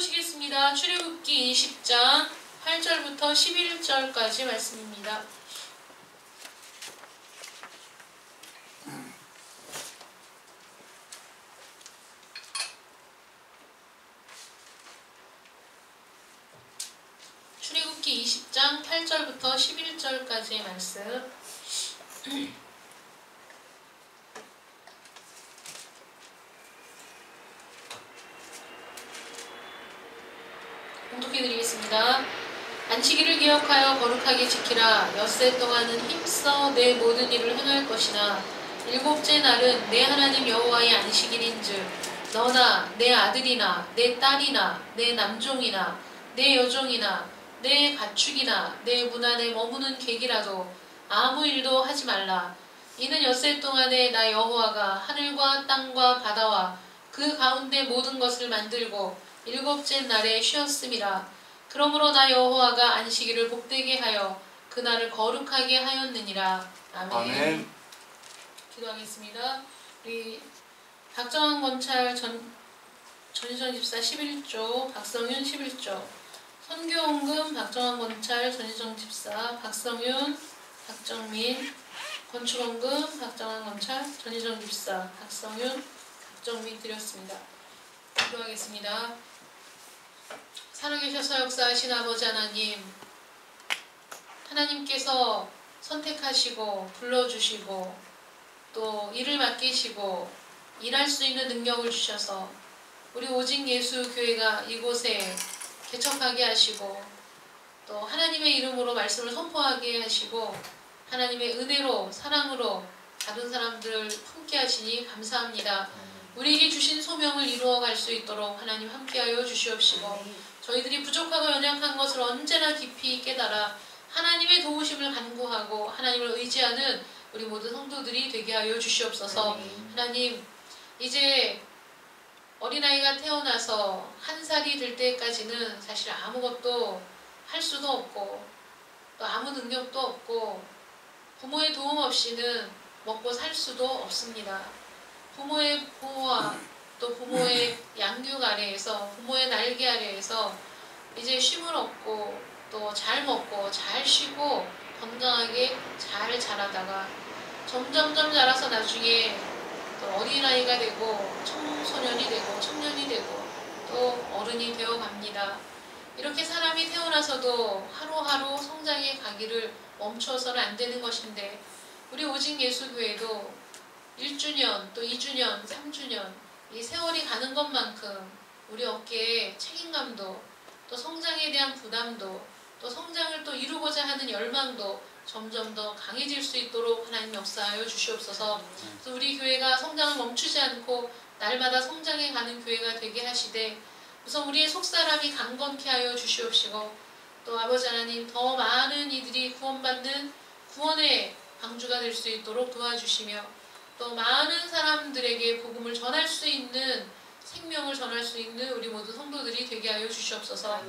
보시겠습니다. 출애굽기 20장 8절부터 11절까지 말씀입니다. 출애굽기 20장 8절부터 11절까지의 말씀. 봉독해드리겠습니다. 안식일을 기억하여 거룩하게 지키라. 엿새 동안은 힘써 내 모든 일을 행할 것이나 일곱째 날은 내 하나님 여호와의 안식일인즉 너나 내 아들이나 내 딸이나 내 남종이나 내 여종이나 내 가축이나 내 문 안에 머무는 객이라도 아무 일도 하지 말라. 이는 엿새 동안에 나 여호와가 하늘과 땅과 바다와 그 가운데 모든 것을 만들고 일곱째 날에 쉬었음이라. 그러므로 나 여호와가 안식일을 복되게 하여 그날을 거룩하게 하였느니라. 아멘. 아멘. 기도하겠습니다. 우리 박정환 권찰 전희정 집사 11조, 박성윤 11조, 선교원금 박정환 권찰 전희정 집사, 박성윤, 박정민, 건축원금 박정환 권찰 전희정 집사, 박성윤, 박정민 드렸습니다. 기도하겠습니다. 살아계셔서 역사하신 아버지 하나님, 하나님께서 선택하시고 불러주시고 또 일을 맡기시고 일할 수 있는 능력을 주셔서 우리 오직 예수 교회가 이곳에 개척하게 하시고 또 하나님의 이름으로 말씀을 선포하게 하시고 하나님의 은혜로 사랑으로 다른 사람들을 품게 하시니 감사합니다. 우리에게 주신 소명을 이루어갈 수 있도록 하나님 함께하여 주시옵시고 저희들이 부족하고 연약한 것을 언제나 깊이 깨달아 하나님의 도우심을 간구하고 하나님을 의지하는 우리 모든 성도들이 되게 하여 주시옵소서. 하나님, 이제 어린아이가 태어나서 1살이 될 때까지는 사실 아무것도 할 수도 없고 또 아무 능력도 없고 부모의 도움 없이는 먹고 살 수도 없습니다. 부모의 보호와 또 부모의 양육 아래에서 부모의 날개 아래에서 이제 쉼을 얻고 또 잘 먹고 잘 쉬고 건강하게 잘 자라다가 점점점 자라서 나중에 또 어린아이가 되고 청소년이 되고 청년이 되고 또 어른이 되어 갑니다. 이렇게 사람이 태어나서도 하루하루 성장해 가기를 멈춰서는 안 되는 것인데 우리 오직 예수교회도 1주년 또 2주년 3주년 이 세월이 가는 것만큼 우리 어깨에 책임감도 또 성장에 대한 부담도 또 성장을 또 이루고자 하는 열망도 점점 더 강해질 수 있도록 하나님 역사하여 주시옵소서. 또 우리 교회가 성장을 멈추지 않고 날마다 성장해 가는 교회가 되게 하시되 우선 우리의 속사람이 강건케 하여 주시옵시고 또 아버지 하나님 더 많은 이들이 구원받는 구원의 방주가 될 수 있도록 도와주시며 또 많은 사람들에게 복음을 전할 수 있는 생명을 전할 수 있는 우리 모두 성도들이 되게 하여 주시옵소서.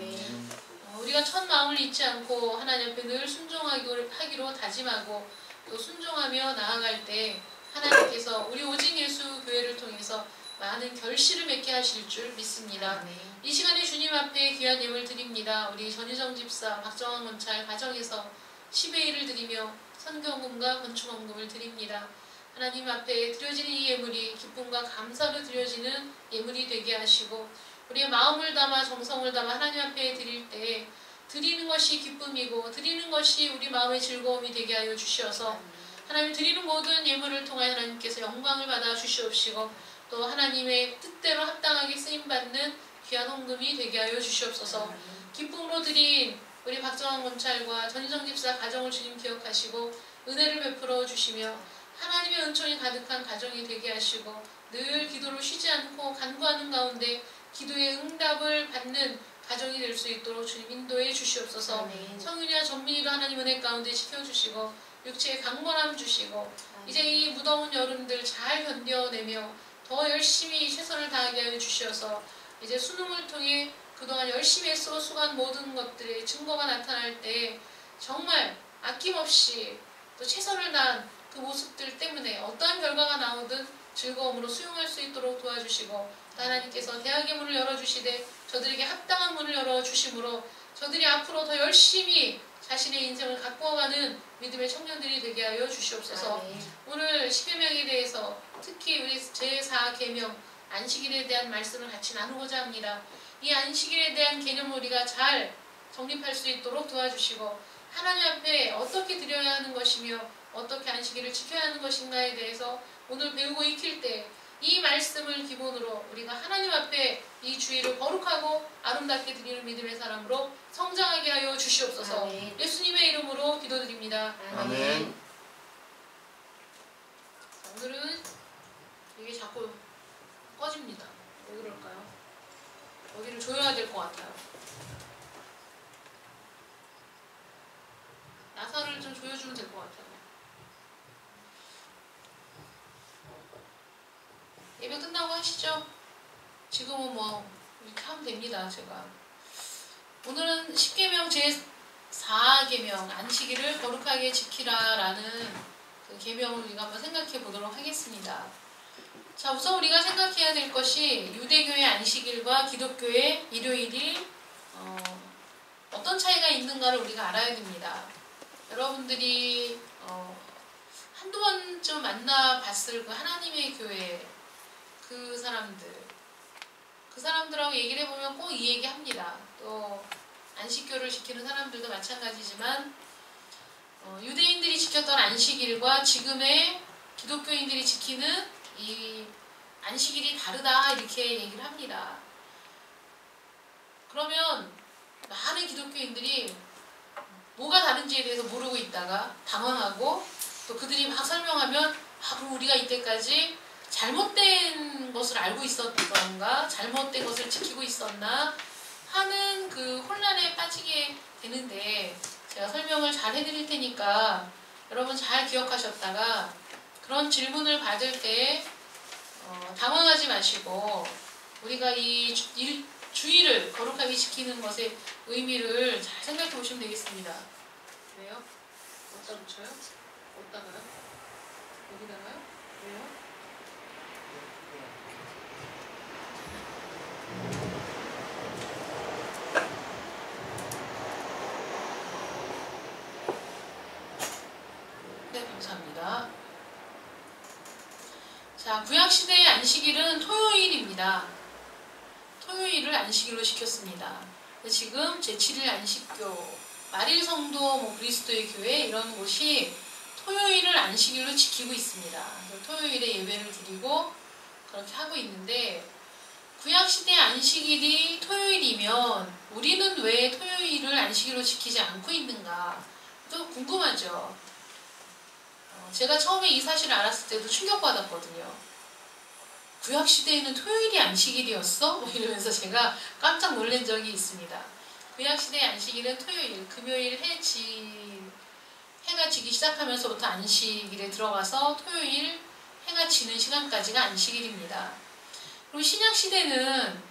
우리가 첫 마음을 잊지 않고 하나님 앞에 늘 순종하기로 다짐하고 또 순종하며 나아갈 때 하나님께서 우리 오직 예수 교회를 통해서 많은 결실을 맺게 하실 줄 믿습니다. 이 시간에 주님 앞에 귀한 예물 드립니다. 우리 전희정 집사, 박정환 권찰 가정에서 10의 1을 드리며 선교원금과 건축원금을 드립니다. 하나님 앞에 드려지는 이 예물이 기쁨과 감사로 드려지는 예물이 되게 하시고 우리의 마음을 담아 정성을 담아 하나님 앞에 드릴 때 드리는 것이 기쁨이고 드리는 것이 우리 마음의 즐거움이 되게 하여 주시어서 하나님 드리는 모든 예물을 통하여 하나님께서 영광을 받아 주시옵시고 또 하나님의 뜻대로 합당하게 쓰임받는 귀한 헌금이 되게 하여 주시옵소서. 기쁨으로 드린 우리 박정환 권찰과 전희정 집사 가정을 주님 기억하시고 은혜를 베풀어 주시며 하나님의 은총이 가득한 가정이 되게 하시고 늘 기도를 쉬지 않고 간구하는 가운데 기도의 응답을 받는 가정이 될 수 있도록 주님 인도해 주시옵소서. 성윤이와 전민이도 하나님 은혜 가운데 지켜주시고 육체의 강건함 주시고 이제 이 무더운 여름들 잘 견뎌내며 더 열심히 최선을 다하게 하여 주시어서 이제 수능을 통해 그동안 열심히 애써 수고한 모든 것들의 증거가 나타날 때 정말 아낌없이 또 최선을 다한 그 모습들 때문에 어떠한 결과가 나오든 즐거움으로 수용할 수 있도록 도와주시고 하나님께서 대학의 문을 열어주시되 저들에게 합당한 문을 열어주심으로 저들이 앞으로 더 열심히 자신의 인생을 가꾸어가는 믿음의 청년들이 되게 하여 주시옵소서. 오늘 10여 명에 대해서 특히 우리 제4계명 안식일에 대한 말씀을 같이 나누고자 합니다. 이 안식일에 대한 개념을 우리가 잘 정립할 수 있도록 도와주시고 하나님 앞에 어떻게 드려야 하는 것이며 어떻게 안식일을 지켜야 하는 것인가에 대해서 오늘 배우고 익힐 때 이 말씀을 기본으로 우리가 하나님 앞에 이 주일을 거룩하고 아름답게 드리는 믿음의 사람으로 성장하게 하여 주시옵소서. 아멘. 예수님의 이름으로 기도드립니다. 아멘. 오늘은 이게 자꾸 꺼집니다. 왜 그럴까요? 어디를 조여야 될 것 같아요. 나사를 좀 조여주면 될 것 같아요. 예배 끝나고 하시죠? 지금은 뭐 이렇게 하면 됩니다. 제가 오늘은 10계명 제4계명 안식일을 거룩하게 지키라라는 그 계명을 우리가 한번 생각해 보도록 하겠습니다. 자, 우선 우리가 생각해야 될 것이 유대교의 안식일과 기독교의 일요일이 어떤 차이가 있는가를 우리가 알아야 됩니다. 여러분들이 한두 번쯤 만나봤을 그 하나님의 교회 그 사람들하고 얘기를 해보면 꼭 이 얘기 합니다. 또 안식교를 지키는 사람들도 마찬가지지만 유대인들이 지켰던 안식일과 지금의 기독교인들이 지키는 이 안식일이 다르다 이렇게 얘기를 합니다. 그러면 많은 기독교인들이 뭐가 다른지에 대해서 모르고 있다가 당황하고 또 그들이 막 설명하면 그럼 우리가 이때까지 잘못된 것을 알고 있었던가 잘못된 것을 지키고 있었나 하는 그 혼란에 빠지게 되는데 제가 설명을 잘 해드릴 테니까 여러분 잘 기억하셨다가 그런 질문을 받을 때 당황하지 마시고 우리가 이 주일을 거룩하게 지키는 것의 의미를 잘 생각해 보시면 되겠습니다. 왜요? 어디다 붙여요? 어디다가요? 여기다가요? 왜요? 네, 감사합니다. 자, 구약시대의 안식일은 토요일입니다. 토요일을 안식일로 지켰습니다. 지금 제7일 안식교, 마릴성도, 그리스도의 교회 이런 곳이 토요일을 안식일로 지키고 있습니다. 토요일에 예배를 드리고 그렇게 하고 있는데 구약시대의 안식일이 토요일이면 우리는 왜 토요일을 안식일로 지키지 않고 있는가 또 궁금하죠. 제가 처음에 이 사실을 알았을 때도 충격받았거든요. 구약시대에는 토요일이 안식일이었어? 이러면서 제가 깜짝 놀란 적이 있습니다. 구약시대의 안식일은 토요일, 금요일 해가 지기 시작하면서부터 안식일에 들어가서 토요일 해가 지는 시간까지가 안식일입니다. 그리고 신약시대는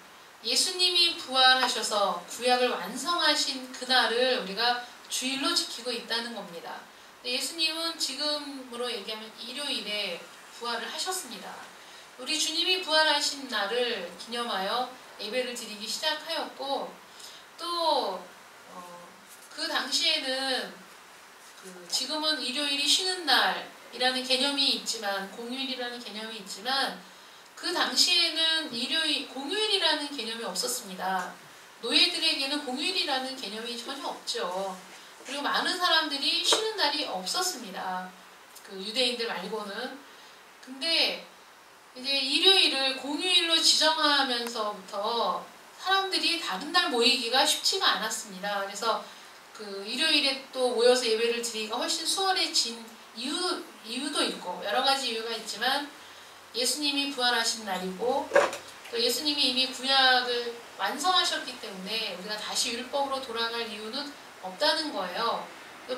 예수님이 부활하셔서 구약을 완성하신 그날을 우리가 주일로 지키고 있다는 겁니다. 예수님은 지금으로 얘기하면 일요일에 부활을 하셨습니다. 우리 주님이 부활하신 날을 기념하여 예배를 드리기 시작하였고 또 그 당시에는 지금은 일요일이 쉬는 날이라는 개념이 있지만 공휴일이라는 개념이 있지만 그 당시에는 공휴일이라는 개념이 없었습니다. 노예들에게는 공휴일이라는 개념이 전혀 없죠. 그리고 많은 사람들이 쉬는 날이 없었습니다. 그 유대인들 말고는. 근데 이제 일요일을 공휴일로 지정하면서부터 사람들이 다른 날 모이기가 쉽지가 않았습니다. 그래서 그 일요일에 또 모여서 예배를 드리기가 훨씬 수월해진 이유도 있고 여러 가지 이유가 있지만 예수님이 부활하신 날이고 또 예수님이 이미 구약을 완성하셨기 때문에 우리가 다시 율법으로 돌아갈 이유는 없다는 거예요.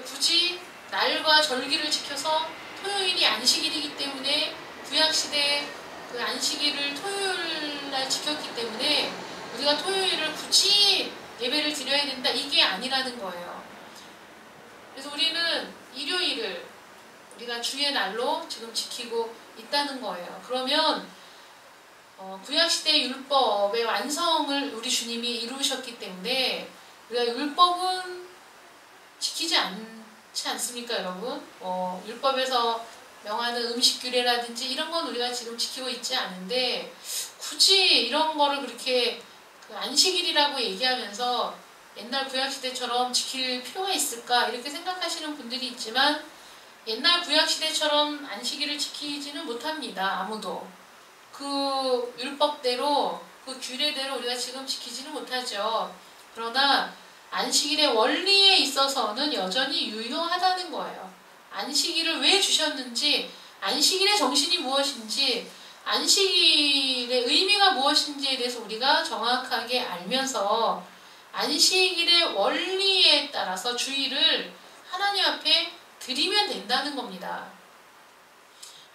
굳이 날과 절기를 지켜서 토요일이 안식일이기 때문에 구약시대 그 안식일을 토요일날 지켰기 때문에 우리가 토요일을 굳이 예배를 드려야 된다 이게 아니라는 거예요. 그래서 우리는 일요일을 우리가 주의 날로 지금 지키고 있다는 거예요. 그러면 구약시대 율법의 완성을 우리 주님이 이루셨기 때문에 우리가 율법은 지키지 않지 않습니까, 여러분? 율법에서 명하는 음식 규례라든지 이런 건 우리가 지금 지키고 있지 않은데 굳이 이런 거를 그렇게 그 안식일이라고 얘기하면서 옛날 구약시대처럼 지킬 필요가 있을까 이렇게 생각하시는 분들이 있지만 옛날 구약시대처럼 안식일을 지키지는 못합니다. 아무도. 그 율법대로 그 규례대로 우리가 지금 지키지는 못하죠. 그러나 안식일의 원리에 있어서는 여전히 유효하다는 거예요. 안식일을 왜 주셨는지, 안식일의 정신이 무엇인지, 안식일의 의미가 무엇인지에 대해서 우리가 정확하게 알면서 안식일의 원리에 따라서 주일을 하나님 앞에 드리면 된다는 겁니다.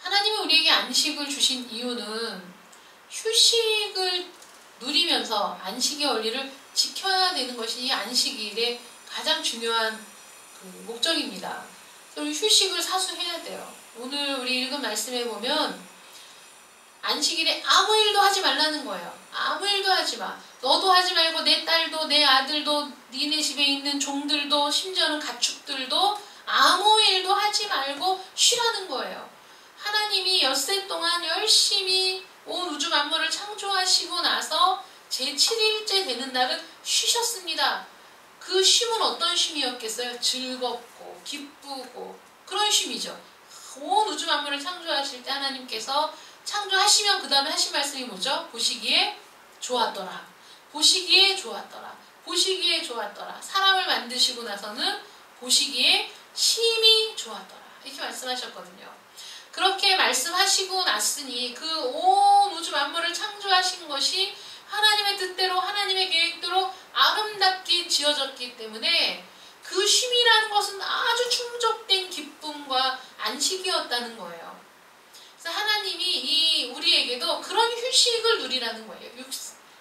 하나님이 우리에게 안식을 주신 이유는 휴식을 누리면서 안식의 원리를 지켜야 되는 것이 이 안식일의 가장 중요한 그 목적입니다. 그래서 휴식을 사수해야 돼요. 오늘 우리 읽은 말씀에 보면 안식일에 아무 일도 하지 말라는 거예요. 아무 일도 하지 마. 너도 하지 말고 내 딸도 내 아들도 니네 집에 있는 종들도 심지어는 가축들도 아무 일도 하지 말고 쉬라는 거예요. 하나님이 엿새 동안 열심히 온 우주 만물을 창조하시고 나서 제7일째 되는 날은 쉬셨습니다. 그 쉼은 어떤 쉼이었겠어요? 즐겁고 기쁘고 그런 쉼이죠. 온 우주 만물을 창조하실 때 하나님께서 창조하시면 그 다음에 하신 말씀이 뭐죠? 보시기에 좋았더라. 보시기에 좋았더라. 보시기에 좋았더라. 사람을 만드시고 나서는 보시기에 심히 좋았더라. 이렇게 말씀하셨거든요. 그렇게 말씀하시고 났으니 그 온 우주 만물을 창조하신 것이 하나님의 뜻대로 하나님의 계획대로 아름답게 지어졌기 때문에 그 쉼이라는 것은 아주 충족된 기쁨과 안식이었다는 거예요. 그래서 하나님이 우리에게도 그런 휴식을 누리라는 거예요.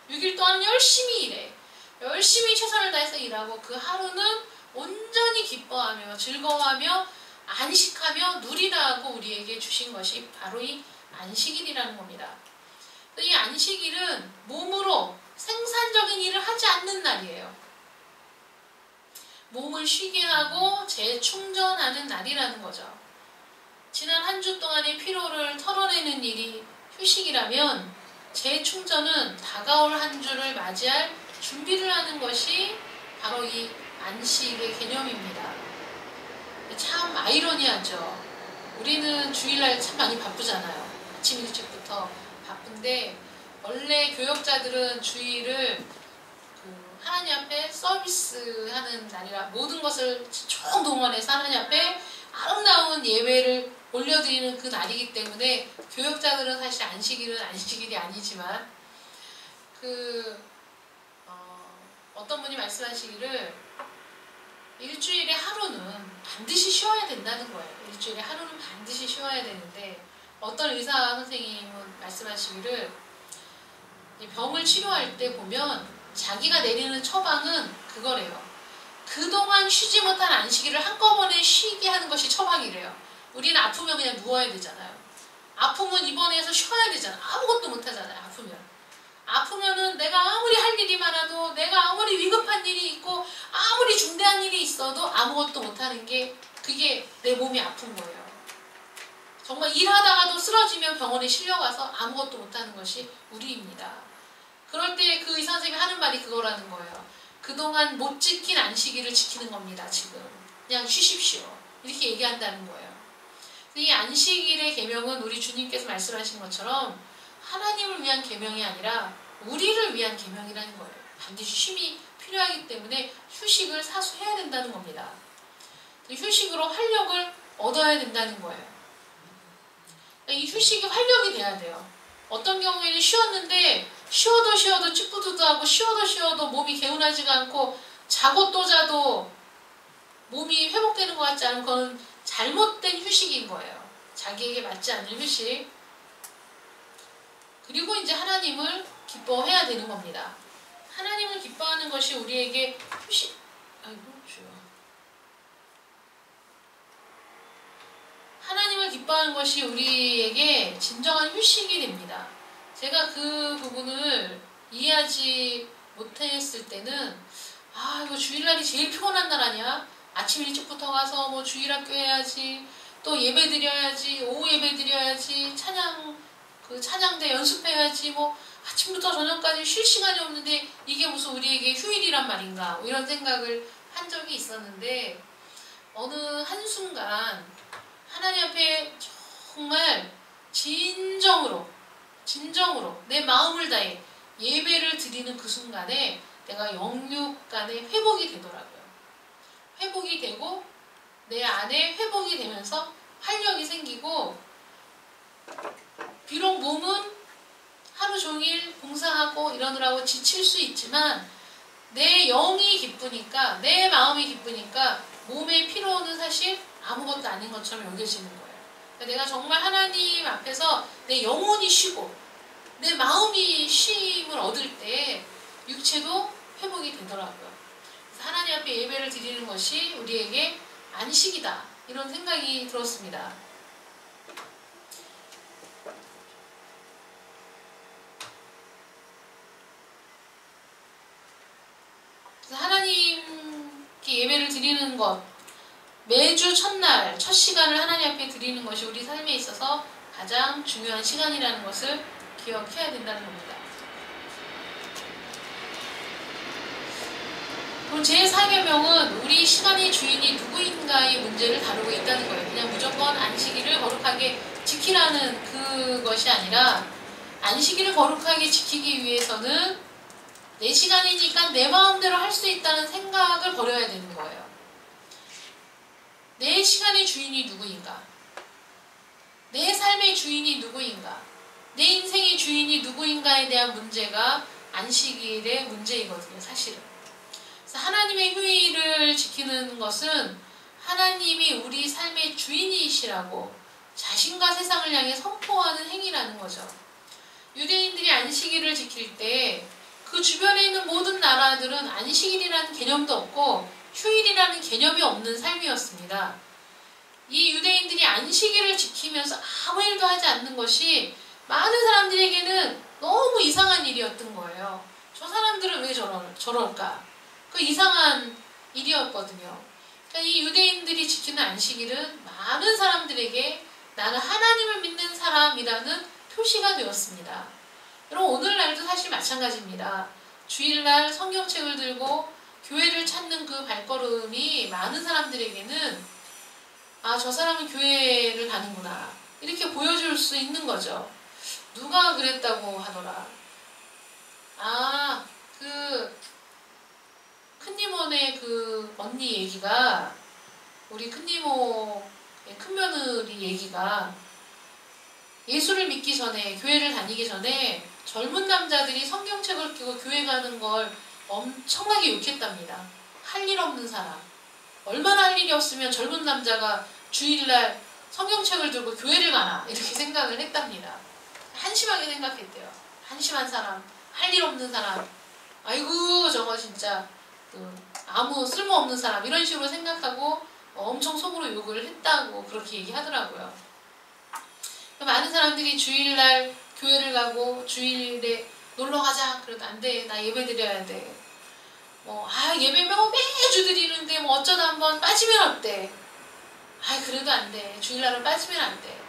6일 동안 열심히 일해. 열심히 최선을 다해서 일하고 그 하루는 온전히 기뻐하며 즐거워하며 안식하며 누리라고 우리에게 주신 것이 바로 이 안식일이라는 겁니다. 이 안식일은 몸으로 생산적인 일을 하지 않는 날이에요. 몸을 쉬게 하고 재충전하는 날이라는 거죠. 지난 한 주 동안의 피로를 털어내는 일이 휴식이라면 재충전은 다가올 한 주를 맞이할 준비를 하는 것이 바로 이 안식의 개념입니다. 참 아이러니하죠. 우리는 주일날 참 많이 바쁘잖아요. 아침 일찍부터 바쁜데 원래 교역자들은 주일을 하나님 앞에 서비스하는 날이라 모든 것을 총동원해서 하나님 앞에 아름다운 예배를 올려드리는 그 날이기 때문에 교역자들은 사실 안식일은 안식일이 아니지만 어떤 분이 말씀하시기를 일주일에 하루는 반드시 쉬어야 된다는 거예요. 일주일에 하루는 반드시 쉬어야 되는데 어떤 의사 선생님은 말씀하시기를 병을 치료할 때 보면 자기가 내리는 처방은 그거래요. 그동안 쉬지 못한 안식일을 한꺼번에 쉬게 하는 것이 처방이래요. 우리는 아프면 그냥 누워야 되잖아요. 아프면 입원해서 쉬어야 되잖아요. 아무것도 못하잖아요. 아프면은 내가 아무리 할 일이 많아도 내가 아무리 위급한 일이 있고 아무리 중대한 일이 있어도 아무것도 못하는 게 그게 내 몸이 아픈 거예요. 정말 일하다가도 쓰러지면 병원에 실려가서 아무것도 못하는 것이 우리입니다. 그럴 때 그 의사 선생님이 하는 말이 그거라는 거예요. 그동안 못 지킨 안식일을 지키는 겁니다. 지금 그냥 쉬십시오. 이렇게 얘기한다는 거예요. 이 안식일의 계명은 우리 주님께서 말씀하신 것처럼 하나님을 위한 계명이 아니라 우리를 위한 계명이라는 거예요. 반드시 쉼이 필요하기 때문에 휴식을 사수해야 된다는 겁니다. 휴식으로 활력을 얻어야 된다는 거예요. 이 휴식이 활력이 돼야 돼요. 어떤 경우에는 쉬었는데 쉬어도 찌뿌두두하고 쉬어도 몸이 개운하지가 않고 자고 또 자도 몸이 회복되는 것 같지 않은 그건 잘못된 휴식인 거예요. 자기에게 맞지 않는 휴식. 그리고 이제 하나님을 기뻐해야 되는 겁니다. 하나님을 기뻐하는 것이 우리에게 휴식. 하나님을 기뻐하는 드린다는 것이 우리에게 진정한 휴식이 됩니다. 제가 그 부분을 이해하지 못했을 때는 이거 주일날이 제일 피곤한 날 아니야? 아침 일찍부터 가서 뭐 주일학교 해야지, 또 예배 드려야지, 오후 예배 드려야지, 찬양대 연습해야지, 뭐 아침부터 저녁까지 쉴 시간이 없는데 이게 무슨 우리에게 휴일이란 말인가, 뭐 이런 생각을 한 적이 있었는데, 어느 한순간 하나님 앞에 정말 진정으로 내 마음을 다해 예배를 드리는 그 순간에 내가 영육 간에 회복이 되더라고요. 회복이 되고 내 안에 회복이 되면서 활력이 생기고, 비록 몸은 하루 종일 봉사하고 이러느라고 지칠 수 있지만 내 영이 기쁘니까, 내 마음이 기쁘니까 몸의 피로는 사실 아무것도 아닌 것처럼 여겨지는 거예요. 그러니까 내가 정말 하나님 앞에서 내 영혼이 쉬고 내 마음이 쉼을 얻을 때 육체도 회복이 되더라고요. 그래서 하나님 앞에 예배를 드리는 것이 우리에게 안식이다, 이런 생각이 들었습니다. 그래서 하나님께 예배를 드리는 것, 매주 첫날, 첫 시간을 하나님 앞에 드리는 것이 우리 삶에 있어서 가장 중요한 시간이라는 것을 기억해야 된다는 겁니다. 그럼 제4계명은 우리 시간의 주인이 누구인가의 문제를 다루고 있다는 거예요. 그냥 무조건 안식일을 거룩하게 지키라는 그것이 아니라, 안식일을 거룩하게 지키기 위해서는 내 시간이니까 내 마음대로 할 수 있다는 생각을 버려야 되는 거예요. 내 시간의 주인이 누구인가? 내 삶의 주인이 누구인가? 내 인생의 주인이 누구인가에 대한 문제가 안식일의 문제이거든요, 사실은. 그래서 하나님의 휴일을 지키는 것은 하나님이 우리 삶의 주인이시라고 자신과 세상을 향해 선포하는 행위라는 거죠. 유대인들이 안식일을 지킬 때 그 주변에 있는 모든 나라들은 안식일이라는 개념도 없고 휴일이라는 개념이 없는 삶이었습니다. 이 유대인들이 안식일을 지키면서 아무 일도 하지 않는 것이 많은 사람들에게는 너무 이상한 일이었던 거예요. 저 사람들은 왜 저럴까? 그 이상한 일이었거든요. 그러니까 이 유대인들이 지키는 안식일은 많은 사람들에게 나는 하나님을 믿는 사람이라는 표시가 되었습니다. 여러분, 오늘날도 사실 마찬가지입니다. 주일날 성경책을 들고 교회를 찾는 그 발걸음이 많은 사람들에게는 저 사람은 교회를 가는구나, 이렇게 보여줄 수 있는 거죠. 누가 그랬다고 하더라. 큰이모네 그 언니 얘기가, 우리 큰이모의 큰며느리 얘기가, 예수를 믿기 전에, 교회를 다니기 전에 젊은 남자들이 성경책을 끼고 교회 가는 걸 엄청나게 욕했답니다. 할 일 없는 사람. 얼마나 할 일이 없으면 젊은 남자가 주일날 성경책을 들고 교회를 가나, 이렇게 생각을 했답니다. 한심하게 생각했대요. 한심한 사람, 할 일 없는 사람, 아이고 저거 진짜 아무 쓸모없는 사람, 이런 식으로 생각하고 엄청 속으로 욕을 했다고 그렇게 얘기하더라고요. 많은 사람들이 주일날 교회를 가고 주일에 놀러 가자 그래도 안 돼, 나 예배 드려야 돼, 예배 매주 드리는데 뭐 어쩌다 한번 빠지면 어때, 그래도 안 돼, 주일날은 빠지면 안 돼.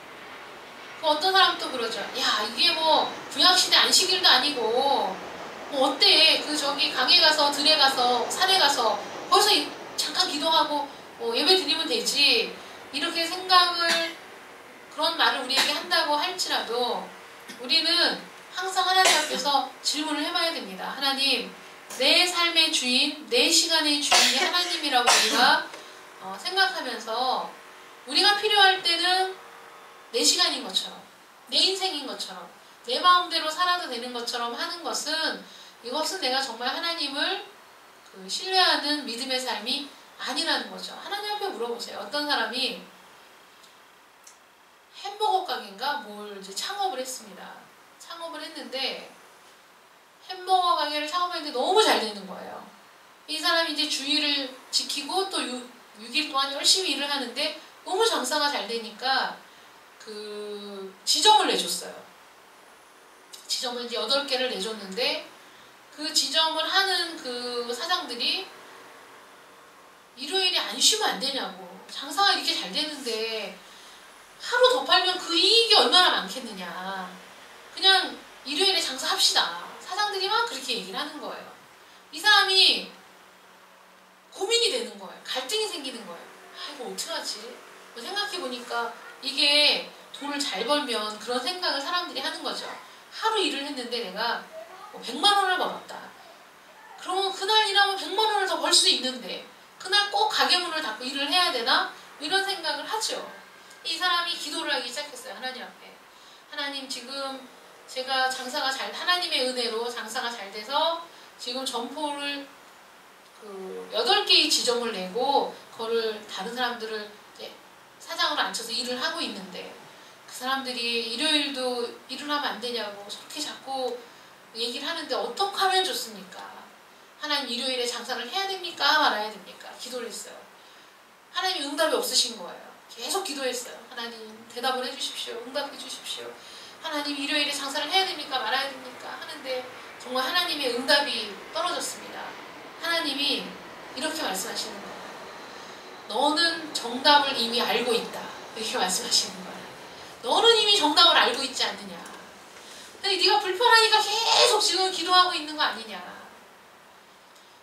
어떤 사람 또 그러죠. 야, 이게 뭐 구약시대 안식일도 아니고 뭐 어때, 저기 강에 가서 들에 가서 산에 가서 거기서 잠깐 기도하고 예배 드리면 되지, 이렇게 그런 말을 우리에게 한다고 할지라도 우리는 항상 하나님 앞에서 질문을 해봐야 됩니다. 하나님, 내 삶의 주인, 내 시간의 주인이 하나님이라고 우리가 생각하면서 우리가 필요할 때는 내 시간인 것처럼, 내 인생인 것처럼, 내 마음대로 살아도 되는 것처럼 하는 것은, 이것은 내가 정말 하나님을 신뢰하는 믿음의 삶이 아니라는 거죠. 하나님 앞에 물어보세요. 어떤 사람이 햄버거 가게인가 뭘 이제 창업을 했습니다. 창업을 했는데 햄버거 가게를 창업했는데 너무 잘 되는 거예요. 이 사람이 이제 주일을 지키고 또 6일 동안 열심히 일을 하는데 너무 장사가 잘 되니까 그 지점을 내줬어요. 지점을 이제 8개를 내줬는데 그 지점을 하는 그 사장들이 일요일에 안 쉬면 안 되냐고. 장사가 이렇게 잘 되는데 하루 더 팔면 그 이익이 얼마나 많겠느냐. 그냥 일요일에 장사합시다. 사장들이 막 그렇게 얘기를 하는 거예요. 이 사람이 고민이 되는 거예요. 갈등이 생기는 거예요. 아, 이거 어떡하지? 생각해보니까 이게 돈을 잘 벌면 그런 생각을 사람들이 하는 거죠. 하루 일을 했는데 내가 100만 원을 벌었다. 그러면 그날 일하면 100만 원을 더 벌 수 있는데 그날 꼭 가게 문을 닫고 일을 해야 되나? 이런 생각을 하죠. 이 사람이 기도를 하기 시작했어요. 하나님 앞에. 하나님, 지금 제가 장사가 하나님의 은혜로 장사가 잘 돼서 지금 점포를 8개의 지점을 내고 그거를 다른 사람들을 이제 사장으로 앉혀서 일을 하고 있는데 그 사람들이 일요일도 일을 하면 안 되냐고 저렇게 자꾸 얘기를 하는데 어떻게 하면 좋습니까? 하나님, 일요일에 장사를 해야 됩니까? 말아야 됩니까? 기도를 했어요. 하나님이 응답이 없으신 거예요. 계속 기도했어요. 하나님, 대답을 해주십시오. 응답해 주십시오. 하나님, 일요일에 장사를 해야 됩니까? 말아야 됩니까? 하는데 정말 하나님의 응답이 떨어졌습니다. 하나님이 이렇게 말씀하시는 거예요. 너는 정답을 이미 알고 있다. 이렇게 말씀하시는 거예요. 너는 이미 정답을 알고 있지 않느냐. 근데 네가 불편하니까 계속 지금 기도하고 있는 거 아니냐.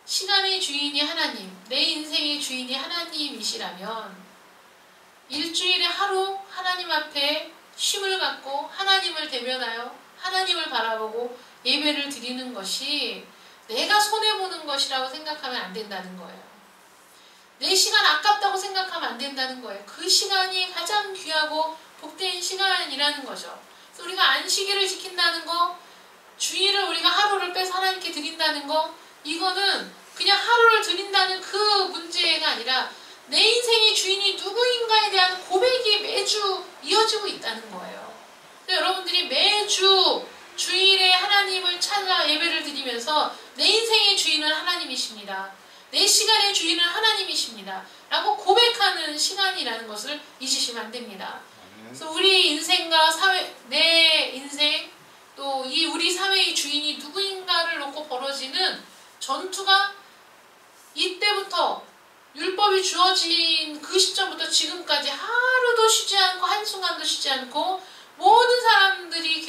시간의 주인이 하나님, 내 인생의 주인이 하나님이시라면 일주일에 하루 하나님 앞에 쉼을 갖고 하나님을 대면하여 하나님을 바라보고 예배를 드리는 것이 내가 손해보는 것이라고 생각하면 안 된다는 거예요. 내 시간 아깝다고 생각하면 안 된다는 거예요. 그 시간이 가장 귀하고 복된 시간이라는 거죠. 그래서 우리가 안식일을 지킨다는 거, 주일을 우리가 하루를 빼서 하나님께 드린다는 거, 이거는 그냥 하루를 드린다는 그 문제가 아니라 내 인생의 주인이 누구인가에 대한 고백이 매주 이어지고 있다는 거예요. 여러분들이 매주 주일에 하나님을 찾아 예배를 드리면서 내 인생의 주인은 하나님이십니다. 내 시간의 주인은 하나님이십니다. 라고 고백하는 시간이라는 것을 잊으시면 안 됩니다. 그래서 우리 인생과 사회, 내 인생, 또 이 우리 사회의 주인이 누구인가를 놓고 벌어지는 전투가 이때부터 율법이 주어진 그 시점부터 지금까지 하루도 쉬지 않고 한순간도 쉬지 않고 모든 사람들이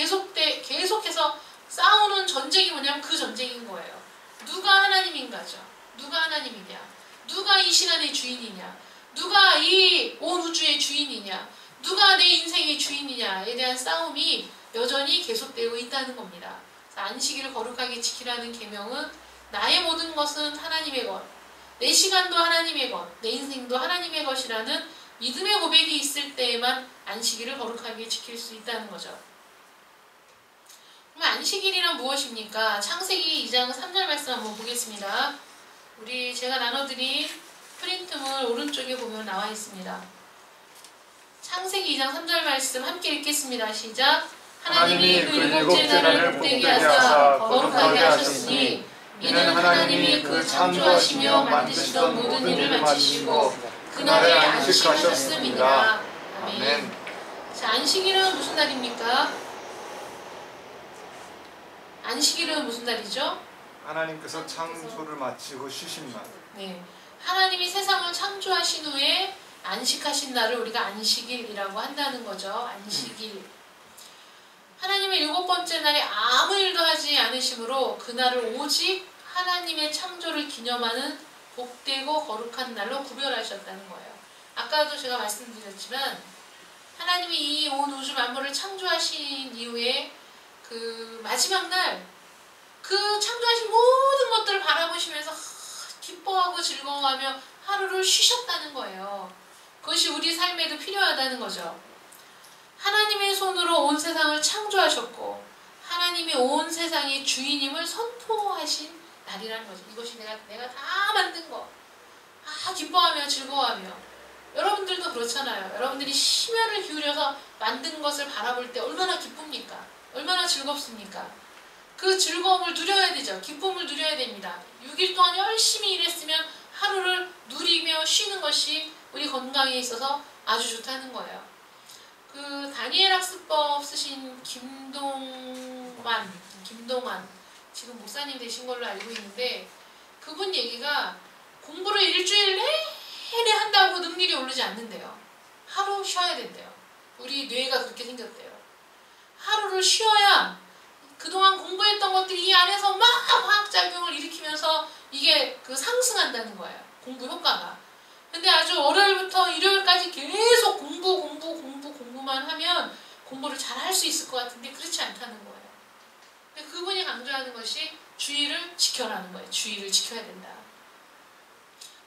계속해서 싸우는 전쟁이 뭐냐면 그 전쟁인 거예요. 누가 하나님인가죠. 누가 하나님이냐. 누가 이 시간의 주인이냐. 누가 이 온 우주의 주인이냐. 누가 내 인생의 주인이냐에 대한 싸움이 여전히 계속되고 있다는 겁니다. 안식일을 거룩하게 지키라는 계명은 나의 모든 것은 하나님의 것, 내 시간도 하나님의 것, 내 인생도 하나님의 것이라는 믿음의 고백이 있을 때에만 안식일을 거룩하게 지킬 수 있다는 거죠. 그럼 안식일이란 무엇입니까? 창세기 2장 3절 말씀 한번 보겠습니다. 제가 나눠드린 프린트물 오른쪽에 보면 나와 있습니다. 창세기 2장 3절 말씀 함께 읽겠습니다. 시작. 하나님이 그 일곱째 날을 복되게 하사 거룩하게 하셨으니 이는 하나님이 그 창조하시며 만드시던 모든 일을 마치시고 그날에 안식하셨습니다. 아멘. 자, 안식일은 무슨 날입니까? 안식일은 무슨 날이죠? 하나님께서 창조를 마치고 쉬신 날. 네, 하나님이 세상을 창조하신 후에 안식하신 날을 우리가 안식일이라고 한다는 거죠. 안식일. 하나님의 7번째 날에 아무 일도 하지 않으심으로 그날을 오직 하나님의 창조를 기념하는 복되고 거룩한 날로 구별하셨다는 거예요. 아까도 제가 말씀드렸지만 하나님이 이 온 우주 만물을 창조하신 이후에 그 마지막 날 그 창조하신 모든 것들을 바라보시면서 기뻐하고 즐거워하며 하루를 쉬셨다는 거예요. 그것이 우리 삶에도 필요하다는 거죠. 하나님의 손으로 온 세상을 창조하셨고 하나님이 온 세상의 주인임을 선포하신 날이라는 거죠. 이것이 내가 다 만든 거. 기뻐하며 즐거워하며. 여러분들도 그렇잖아요. 여러분들이 심혈을 기울여서 만든 것을 바라볼 때 얼마나 기쁩니까? 얼마나 즐겁습니까? 그 즐거움을 누려야 되죠. 기쁨을 누려야 됩니다. 6일 동안 열심히 일했으면 하루를 누리며 쉬는 것이 우리 건강에 있어서 아주 좋다는 거예요. 그 다니엘 학습법 쓰신 김동완 지금 목사님 되신 걸로 알고 있는데 그분 얘기가 공부를 일주일 내내 한다고 능률이 오르지 않는데요. 하루 쉬어야 된대요. 우리 뇌가 그렇게 생겼대요. 하루를 쉬어야 그동안 공부했던 것들이 이 안에서 막 화학작용을 일으키면서 이게 그 상승한다는 거예요. 공부 효과가. 근데 아주 월요일부터 일요일까지 계속 공부만 하면 공부를 잘 할 수 있을 것 같은데 그렇지 않다는 거예요. 근데 그분이 강조하는 것이 주의를 지켜라는 거예요. 주의를 지켜야 된다.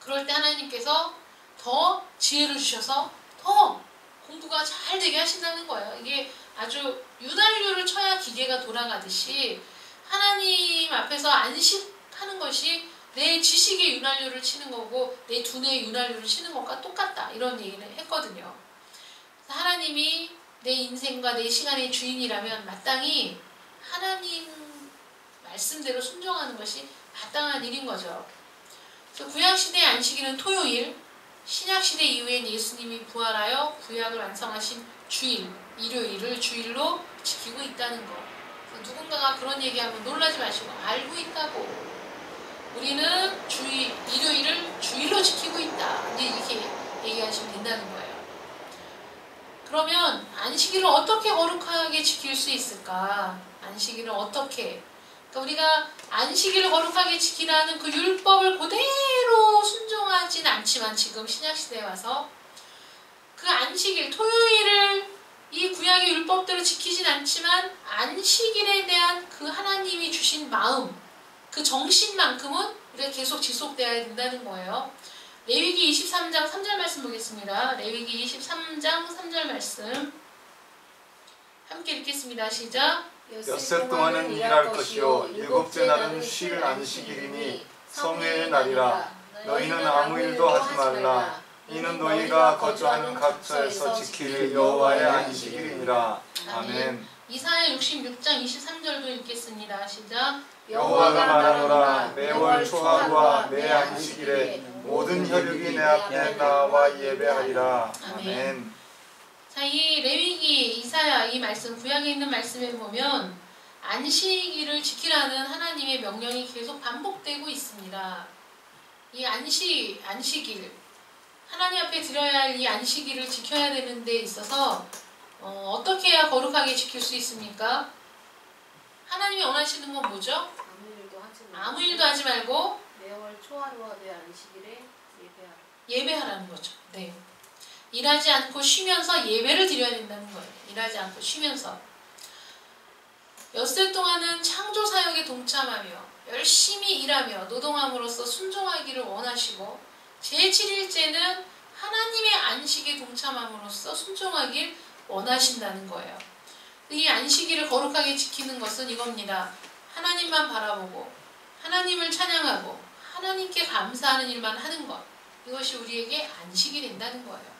그럴 때 하나님께서 더 지혜를 주셔서 더 공부가 잘 되게 하신다는 거예요. 이게 아주 윤활유를 쳐야 기계가 돌아가듯이 하나님 앞에서 안식하는 것이 내 지식의 윤활유를 치는 거고 내 두뇌의 윤활유를 치는 것과 똑같다. 이런 얘기를 했거든요. 하나님이 내 인생과 내 시간의 주인이라면 마땅히 하나님 말씀대로 순종하는 것이 마땅한 일인 거죠. 그래서 구약시대의 안식일은 토요일, 신약시대 이후엔 예수님이 부활하여 구약을 완성하신 주일, 일요일을 주일로 지키고 있다는 거. 누군가가 그런 얘기하면 놀라지 마시고 알고 있다고. 우리는 일요일을 주일로 지키고 있다. 이제 이렇게 얘기하시면 된다는 거예요. 그러면 안식일을 어떻게 거룩하게 지킬 수 있을까? 안식일을 어떻게? 그러니까 우리가 안식일을 거룩하게 지키라는 그 율법을 그대로 순종하진 않지만 지금 신약시대에 와서 그 안식일, 토요일을 이 구약의 율법대로 지키진 않지만 안식일에 대한 그 하나님이 주신 마음, 그 정신만큼은 우리가 계속 지속되어야 된다는 거예요. 레위기 23장 3절 말씀 보겠습니다. 레위기 23장 3절 말씀 함께 읽겠습니다. 시작. 엿새 동안은 일할 것이요 일곱째 날은 쉴 안식일이니 성회의 날이라. 너희는 아무 일도 하지 말라. 이는 너희가 거주하는 각처에서 지킬 여호와의 안식일이니라. 아멘. 이사야 66장 23절도 읽겠습니다. 시작. 여호와가 말하노라. 매월 초하루와 매 안식일에 모든 혈육이 내 앞에 나와 예배하리라. 아멘. 자, 이 레위기, 이사야 이 말씀, 구약에 있는 말씀에 보면 안식일을 지키라는 하나님의 명령이 계속 반복되고 있습니다. 이 안식일, 하나님 앞에 드려야 할 이 안식일을 지켜야 되는 데 있어서 어떻게 해야 거룩하게 지킬 수 있습니까? 하나님이 원하시는 건 뭐죠? 아무 일도 하지 말고 매월 초하루와 매 안식일에 예배하라. 예배하라는 거죠. 네. 일하지 않고 쉬면서 예배를 드려야 된다는 거예요. 일하지 않고 쉬면서. 엿새 동안은 창조 사역에 동참하며 열심히 일하며 노동함으로써 순종하기를 원하시고 제7일째는 하나님의 안식에 동참함으로써 순종하길 원하신다는 거예요. 이 안식일을 거룩하게 지키는 것은 이겁니다. 하나님만 바라보고 하나님을 찬양하고 하나님께 감사하는 일만 하는 것. 이것이 우리에게 안식이 된다는 거예요.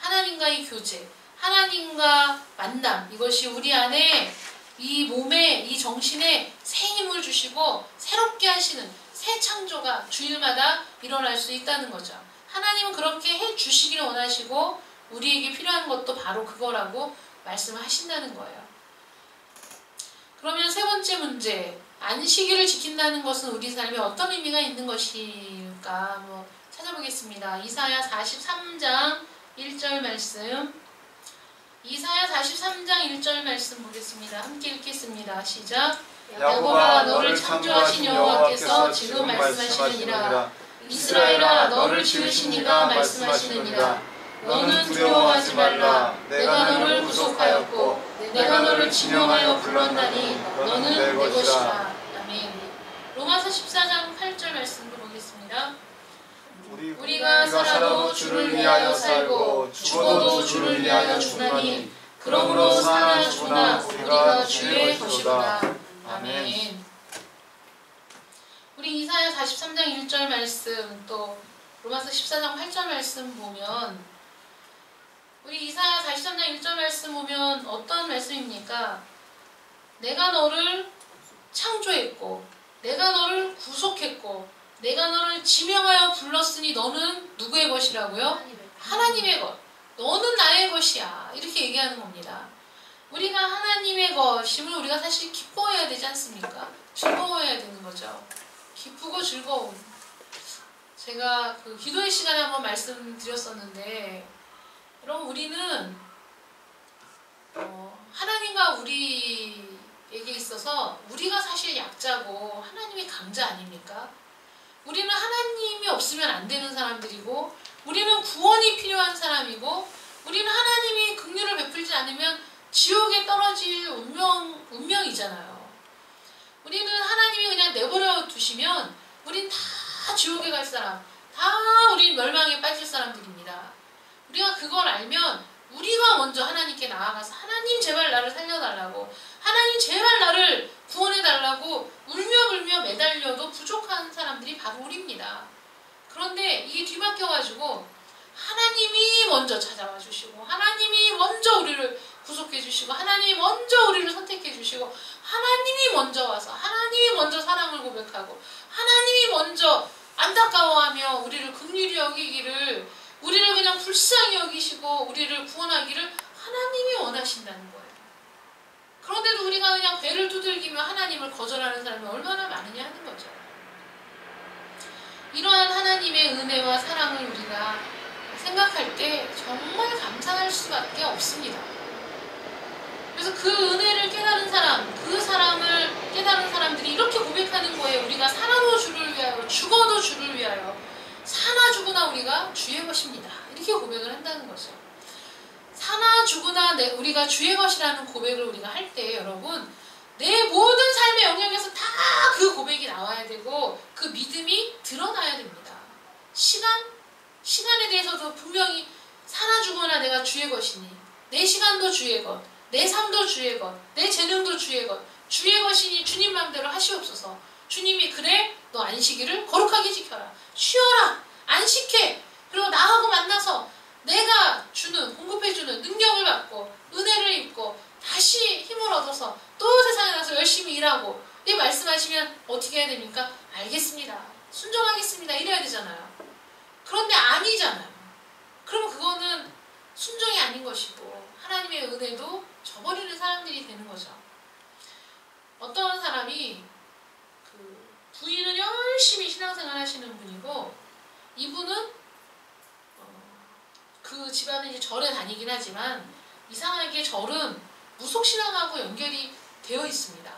하나님과의 교제, 하나님과 만남, 이것이 우리 안에 이 몸에, 이 정신에 새 힘을 주시고 새롭게 하시는 새 창조가 주일마다 일어날 수 있다는 거죠. 하나님은 그렇게 해주시기를 원하시고 우리에게 필요한 것도 바로 그거라고 말씀하신다는 거예요. 그러면 세 번째 문제, 안식일을 지킨다는 것은 우리 삶에 어떤 의미가 있는 것일까? 찾아보겠습니다. 이사야 43장 1절 말씀. 이사야 43장 1절 말씀 보겠습니다. 함께 읽겠습니다. 시작. 야곱아 너를 창조하신 여호와께서 지금 말씀하시느니라. 이스라엘아 너를 지으신 이가 말씀하시느니라. 너는 두려워하지 말라. 내가 너를 구속하였고 내가 너를 지명하여 불렀나니 너는 내 것이라. 아멘. 로마서 14장 8절 말씀도 보겠습니다. 우리가 살아도 주를 위하여 살고 죽어도 주를 위하여 죽나니 그러므로 사나 죽으나 우리가 주의 것이로다. 아멘. 우리 이사야 43장 1절 말씀 또 로마서 14장 8절 말씀 보면 우리 이사야 43장 1절 말씀 보면 어떤 말씀입니까? 내가 너를 창조했고 내가 너를 구속했고 내가 너를 지명하여 불렀으니 너는 누구의 것이라고요? 하나님의 것. 너는 나의 것이야. 이렇게 얘기하는 겁니다. 우리가 하나님의 것임을 우리가 사실 기뻐해야 되지 않습니까? 즐거워해야 되는 거죠. 기쁘고 즐거운. 제가 그 기도의 시간에 한번 말씀드렸었는데, 여러분 우리는 하나님과 우리에게 있어서 우리가 사실 약자고 하나님이 강자 아닙니까? 우리는 하나님이 없으면 안 되는 사람들이고, 우리는 구원이 필요한 사람이고, 우리는 하나님이 긍휼을 베풀지 않으면 지옥에 떨어질 운명이잖아요. 우리는 하나님이 그냥 내버려 두시면 우린 다 지옥에 갈 사람, 다 우린 멸망에 빠질 사람들입니다. 우리가 그걸 알면 우리가 먼저 하나님께 나아가서 하나님 제발 나를 살려달라고, 하나님 제발 나를 구원해달라고 울며 매달려도 부족한 사람들이 바로 우리입니다. 그런데 이게 뒤바뀌어가지고 하나님이 먼저 찾아와 주시고, 하나님이 먼저 우리를 구속해 주시고, 하나님이 먼저 우리를 선택해 주시고, 하나님이 먼저 와서 하나님이 먼저 사랑을 고백하고, 하나님이 먼저 안타까워하며 우리를 긍휼히 여기기를, 우리를 그냥 불쌍히 여기시고 우리를 구원하기를 하나님이 원하신다는 거예요. 그런데도 우리가 그냥 배를 두들기며 하나님을 거절하는 사람이 얼마나 많으냐 하는 거죠. 이러한 하나님의 은혜와 사랑을 우리가 생각할 때 정말 감사할 수밖에 없습니다. 그래서 그 은혜를 깨달은 사람, 그 사랑을 깨달은 사람들이 이렇게 고백하는 거예요. 우리가 살아도 주를 위하여, 죽어도 주를 위하여, 사나 죽으나 우리가 주의 것입니다. 이렇게 고백을 한다는 거죠. 사나 죽으나 우리가 주의 것이라는 고백을 우리가 할 때 여러분, 내 모든 삶의 영역에서 다 그 고백이 나와야 되고 그 믿음이 드러나야 됩니다. 시간에 대해서도 분명히 사나 죽으나 내가 주의 것이니, 내 시간도 주의 것, 내 삶도 주의 것, 내 재능도 주의 것, 주의 것이니 주님 맘대로 하시옵소서. 주님이 그래 너 안식일을 거룩하게 지켜라, 쉬어라, 안식해. 그리고 나하고 만나서 내가 주는, 공급해주는 능력을 받고 은혜를 입고 다시 힘을 얻어서 또 세상에 나가서 열심히 일하고, 이 말씀하시면 어떻게 해야 됩니까? 알겠습니다, 순종하겠습니다, 이래야 되잖아요. 그런데 아니잖아요. 그러면 그거는 순종이 아닌 것이고 하나님의 은혜도 저버리는 사람들이 되는 거죠. 어떤 사람이 부인은 열심히 신앙생활 하시는 분이고, 이분은 그 집안은 이제 절에 다니긴 하지만 이상하게 절은 무속신앙하고 연결이 되어 있습니다.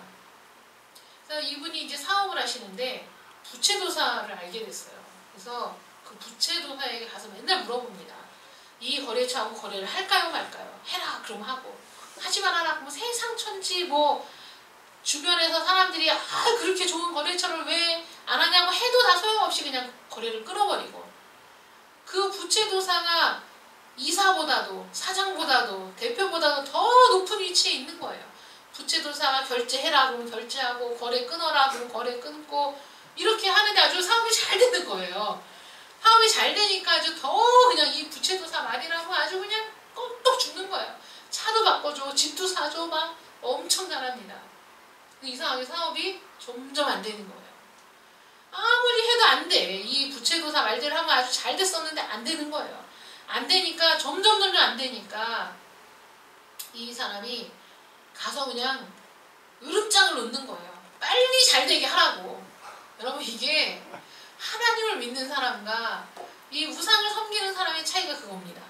그래서 이분이 이제 사업을 하시는데 부채도사를 알게 됐어요. 그래서 그 부채도사에게 가서 맨날 물어봅니다. 이 거래처하고 거래를 할까요 말까요? 해라 그럼 하고, 하지 말아라 그러면 세상 천지 뭐 주변에서 사람들이 그렇게 좋은 거래처를 왜 안 하냐고 해도 다 소용없이 그냥 거래를 끊어버리고, 그 부채도사가 이사보다도 사장보다도 대표보다도 더 높은 위치에 있는 거예요. 부채도사가 결제해라 그러면 결제하고, 거래 끊어라 그러면 거래 끊고, 이렇게 하는데 아주 사업이 잘 되는 거예요. 사업이 잘 되니까 아주 더 그냥 이 부채도사 말이라고 아주 그냥 껌뻑 죽는 거예요. 차도 바꿔줘, 집도 사줘, 막 엄청 잘합니다. 이상하게 사업이 점점 안 되는 거예요. 아무리 해도 안 돼. 이 부채도사 말대로 하면 아주 잘 됐었는데 안 되는 거예요. 안 되니까 점점 안 되니까 이 사람이 가서 그냥 으름장을 놓는 거예요. 빨리 잘 되게 하라고. 여러분, 이게 하나님을 믿는 사람과 이 우상을 섬기는 사람의 차이가 그겁니다.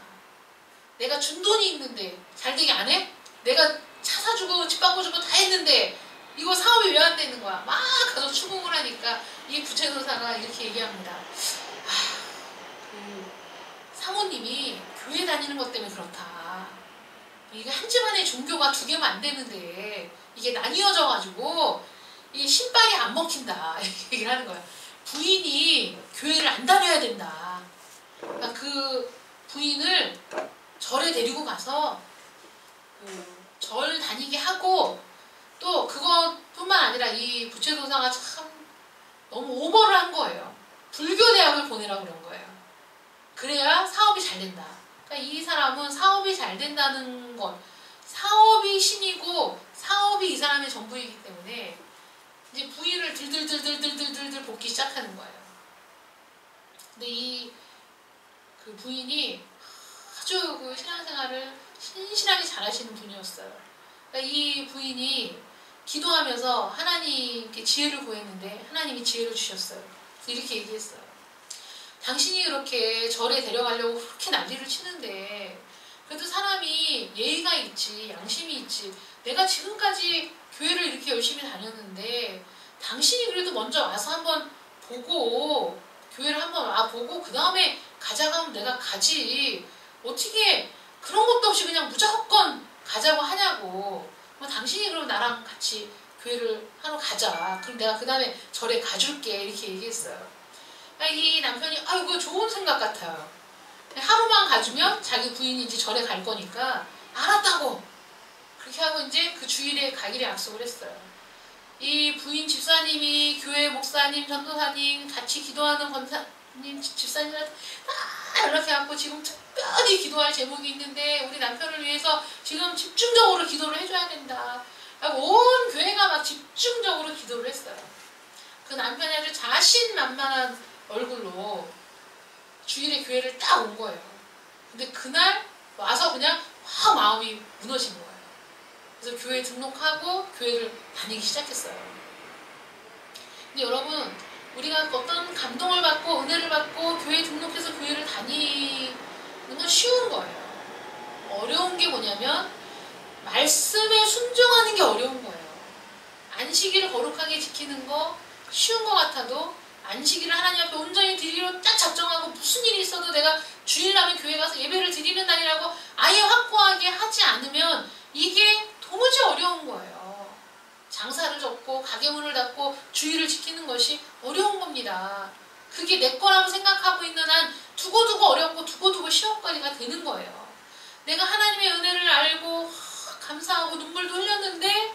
내가 준 돈이 있는데 잘 되게 안 해? 내가 차 사주고 집 바꿔주고 다 했는데 이거 사업이 왜 안 되는 거야? 막 가서 추궁을 하니까 이 부채도사가 이렇게 얘기합니다. 그 사모님이 교회 다니는 것 때문에 그렇다. 이게 한 집안에 종교가 두 개면 안 되는데 이게 나뉘어져가지고 이게 신발이 안 먹힌다. 이렇게 얘기를 하는 거야. 부인이 교회를 안 다녀야 된다. 그러니까 그 부인을 절에 데리고 가서 절 다니게 하고, 또 그것뿐만 아니라 이 부채도사가 참 너무 오버를 한 거예요. 불교대학을 보내라고 그런 거예요. 그래야 사업이 잘 된다. 그러니까 이 사람은 사업이 잘 된다는 것, 사업이 신이고 사업이 이 사람의 전부이기 때문에 이제 부인을 들들들 볶기 시작하는 거예요. 근데 그 부인이 아주 그 신앙생활을 신실하게 잘하시는 분이었어요. 그러니까 이 부인이 기도하면서 하나님께 지혜를 구했는데 하나님이 지혜를 주셨어요. 그래서 이렇게 얘기했어요. 당신이 그렇게 절에 데려가려고 그렇게 난리를 치는데 그래도 사람이 예의가 있지, 양심이 있지. 내가 지금까지 교회를 이렇게 열심히 다녔는데 당신이 그래도 먼저 와서 한번 보고 교회를 한번 와보고 그 다음에 가자고 하면 내가 가지. 어떻게 그런 것도 없이 그냥 무조건 가자고 하냐고. 뭐 당신이 그럼 나랑 같이 교회를 하러 가자. 그럼 내가 그 다음에 절에 가줄게. 이렇게 얘기했어요. 그러니까 이 남편이 아이고 좋은 생각 같아요. 하루만 가주면 자기 부인이 이제 절에 갈 거니까 알았다고. 그렇게 하고 이제 그 주일에 가기로 약속을 했어요. 이 부인 집사님이 교회 목사님, 전도사님, 같이 기도하는 권사님, 집사님한테 다 연락해갖고 지금 특별히 기도할 제목이 있는데 우리 남편을 위해서 지금 집중적으로 기도를 해줘야 된다. 온 교회가 막 집중적으로 기도를 했어요. 그 남편이 아주 자신만만한 얼굴로 주일에 교회를 딱 온 거예요. 근데 그날 와서 그냥 확 마음이 무너진 거예요. 그래서 교회 등록하고 교회를 다니기 시작했어요. 근데 여러분, 우리가 어떤 감동을 받고 은혜를 받고 교회 등록해서 교회를 다니는 건 쉬운 거예요. 어려운 게 뭐냐면 말씀에 순종하는 게 어려운 거예요. 안식일을 거룩하게 지키는 거 쉬운 것 같아도 안식일을 하나님 앞에 온전히 드리기로 딱 작정하고 무슨 일이 있어도 내가 주일날은 교회 가서 예배를 드리는 날이라고 아예 확고하게 하지 않으면 이게 도무지 어려운 거예요. 장사를 접고 가게 문을 닫고 주일을 지키는 것이 어려운 겁니다. 그게 내 거라고 생각하고 있는 한 두고두고 어렵고 두고두고 시험거리가 되는 거예요. 내가 하나님의 은혜를 알고 감사하고 눈물도 흘렸는데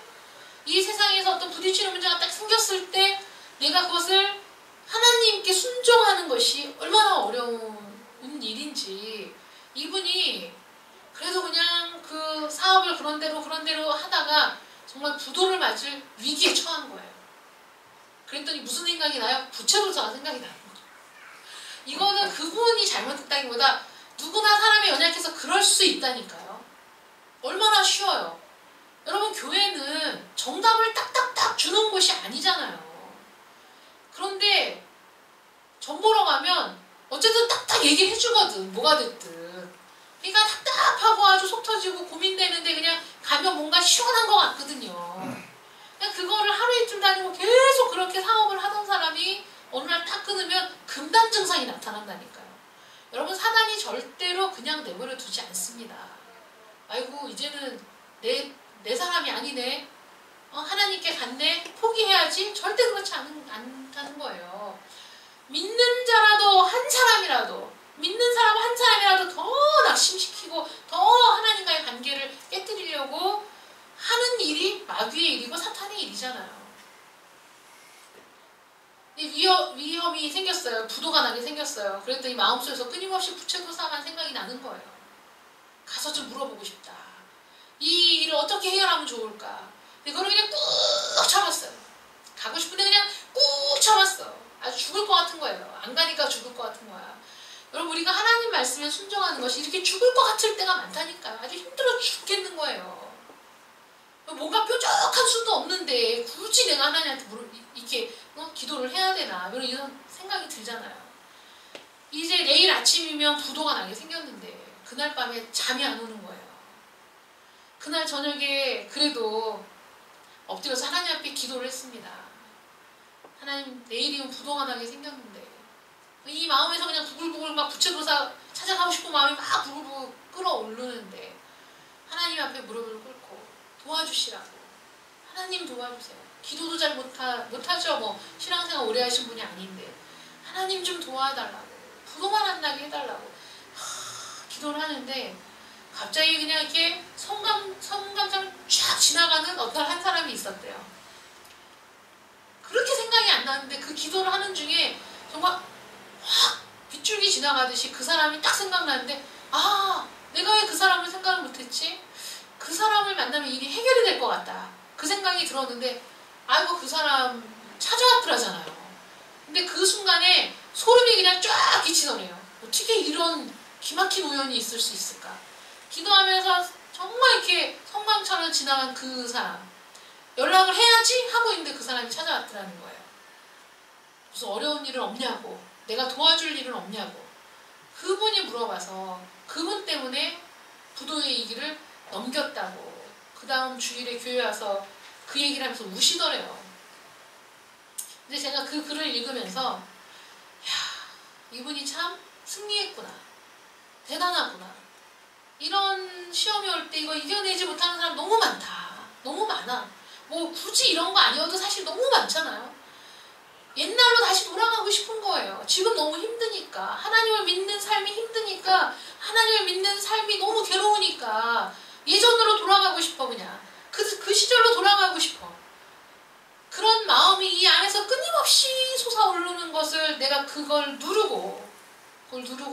이 세상에서 어떤 부딪히는 문제가 딱 생겼을 때 내가 그것을 하나님께 순종하는 것이 얼마나 어려운 일인지 이분이 그래서 그냥 그 사업을 그런 대로 하다가 정말 부도를 맞을 위기에 처한 거예요. 그랬더니 무슨 생각이 나요? 부채도사가 생각이 나요. 이거는 그분이 잘못했다기보다 누구나 사람이 연약해서 그럴 수 있다니까요. 얼마나 쉬워요. 여러분 교회는 정답을 딱딱딱 주는 곳이 아니잖아요. 그런데 전 보러 가면 어쨌든 딱딱 얘기를 해주거든. 뭐가 됐든. 그러니까 답답하고 아주 속 터지고 고민되는데 그냥 가면 뭔가 시원한 것 같거든요. 그냥 그거를 하루 이틀 다니고 계속 그렇게 사업을 하던 사람이 어느 날 딱 끊으면 금단 증상이 나타난다니까요. 여러분 사단이 절대로 그냥 내버려 두지 않습니다. 아이고 이제는 내 사람이 아니네. 하나님께 갔네. 포기해야지. 절대 그렇지 않다는 거예요. 믿는 자라도 한 사람이라도 믿는 사람 한 사람이라도 더 낙심시키고 더 하나님과의 관계를 깨뜨리려고 하는 일이 마귀의 일이고 사탄의 일이잖아요. 위험이 생겼어요. 부도가 나게 생겼어요. 그랬더니 마음속에서 끊임없이 부채도사만 생각이 나는 거예요. 가서 좀 물어보고 싶다. 이 일을 어떻게 해결하면 좋을까? 근데 그걸 그냥 꾹 참았어요. 가고 싶은데 그냥 꾹 참았어. 아주 죽을 것 같은 거예요. 안 가니까 죽을 것 같은 거야. 여러분 우리가 하나님 말씀에 순종하는 것이 이렇게 죽을 것 같을 때가 많다니까요. 아주 힘들어 죽겠는 거예요. 뭔가 뾰족한 수도 없는데 굳이 내가 하나님한테 이렇게 기도를 해야 되나 이런 생각이 들잖아요. 이제 내일 아침이면 부도가 나게 생겼는데 그날 밤에 잠이 안 오는 거예요. 그날 저녁에 그래도 엎드려서 하나님 앞에 기도를 했습니다. 하나님 내일이면 부도가 나게 생겼는데 이 마음에서 그냥 부글부글 막 부채도사 찾아가고 싶은 마음이 막 부글부글 끓어오르는데 하나님 앞에 무릎을 꿇고 도와주시라고. 하나님 도와주세요. 기도도 잘 못하죠. 뭐 신앙생활 오래 하신 분이 아닌데 하나님 좀 도와달라고. 부도만 안 나게 해달라고 기도를 하는데 갑자기 그냥 이렇게 성감정을 쫙 지나가는 어떤 한 사람이 있었대요. 그렇게 생각이 안 나는데 그 기도를 하는 중에 정말 확 빗줄기 지나가듯이 그 사람이 딱 생각나는데 아 내가 왜 그 사람을 생각을 못했지? 그 사람을 만나면 일이 해결이 될 것 같다. 그 생각이 들었는데 아이고 그 사람 찾아왔더라잖아요. 근데 그 순간에 소름이 그냥 쫙 끼치더래요. 어떻게 이런 기막힌 우연이 있을 수 있을까? 기도하면서 정말 이렇게 성광처럼 지나간 그 사람, 연락을 해야지 하고 있는데 그 사람이 찾아왔더라는 거예요. 무슨 어려운 일은 없냐고, 내가 도와줄 일은 없냐고. 그분이 물어봐서 그분 때문에 부도의 이 길을 넘겼다고. 그 다음 주일에 교회 와서 그 얘기를 하면서 우시더래요. 근데 제가 그 글을 읽으면서 야, 이분이 참 승리했구나. 대단하구나. 이런 시험이 올 때 이거 이겨내지 못하는 사람 너무 많다. 너무 많아. 뭐 굳이 이런 거 아니어도 사실 너무 많잖아요. 옛날로 다시 돌아가고 싶은 거예요. 지금 너무 힘드니까. 하나님을 믿는 삶이 힘드니까. 하나님을 믿는 삶이 너무 괴로우니까. 예전으로 돌아가고 싶어 그냥. 그 시절로 돌아가고 싶어. 그런 마음이 이 안에서 끊임없이 솟아오르는 것을 내가 그걸 누르고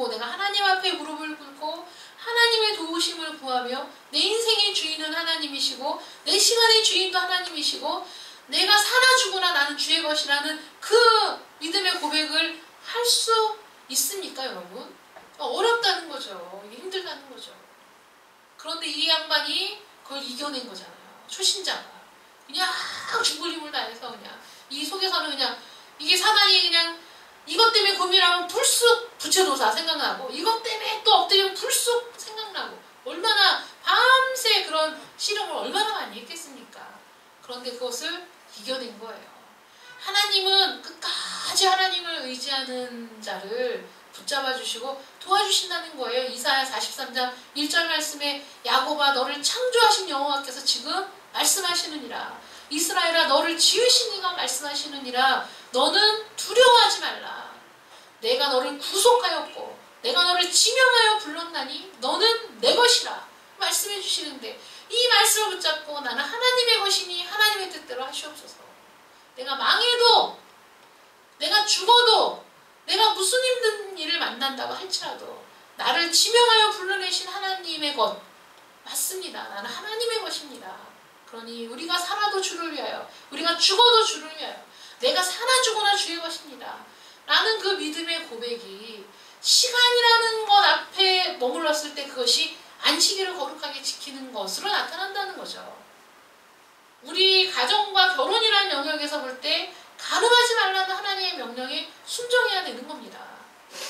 내가 하나님 앞에 무릎을 꿇고 하나님의 도우심을 구하며 내 인생의 주인은 하나님이시고 내 시간의 주인도 하나님이시고 내가 살아 죽으나 나는 주의 것이라는 그 믿음의 고백을 할 수 있습니까 여러분? 어렵다는 거죠. 이게 힘들다는 거죠. 그런데 이 양반이 그걸 이겨낸 거잖아요. 초신자가 그냥 죽을 힘을 다해서 그냥 이 속에서는 그냥 이게 사단이 그냥 이것 때문에 고민하면 불쑥 부채도사 생각나고 이것 때문에 또 엎드리면 불쑥 생각나고 얼마나 밤새 그런 실험을 얼마나 많이 했겠습니까? 그런데 그것을 이겨낸 거예요. 하나님은 끝까지 하나님을 의지하는 자를 붙잡아 주시고 도와주신다는 거예요. 이사야 43장 1절 말씀에 야곱아 너를 창조하신 여호와께서 지금 말씀하시느니라. 이스라엘아 너를 지으신 이가 말씀하시느니라. 너는 두려워하지 말라. 내가 너를 구속하였고 내가 너를 지명하여 불렀나니 너는 내 것이라 말씀해 주시는데 이 말씀을 붙잡고 나는 하나님의 것이니 하나님의 뜻대로 하시옵소서. 내가 망해도 내가 죽어도 내가 무슨 힘든 일을 만난다고 할지라도 나를 지명하여 불러내신 하나님의 것 맞습니다. 나는 하나님의 것입니다. 그러니 우리가 살아도 주를 위하여 우리가 죽어도 주를 위하여 내가 살아 죽으나 주의 것입니다. 라는 그 믿음의 고백이 시간이라는 것 앞에 머물렀을 때 그것이 안식일을 거룩하게 지키는 것으로 나타난다는 거죠. 우리 가정과 결혼이라는 영역에서 볼 때 가늠하지 말라는 하나님의 명령에 순종해야 되는 겁니다.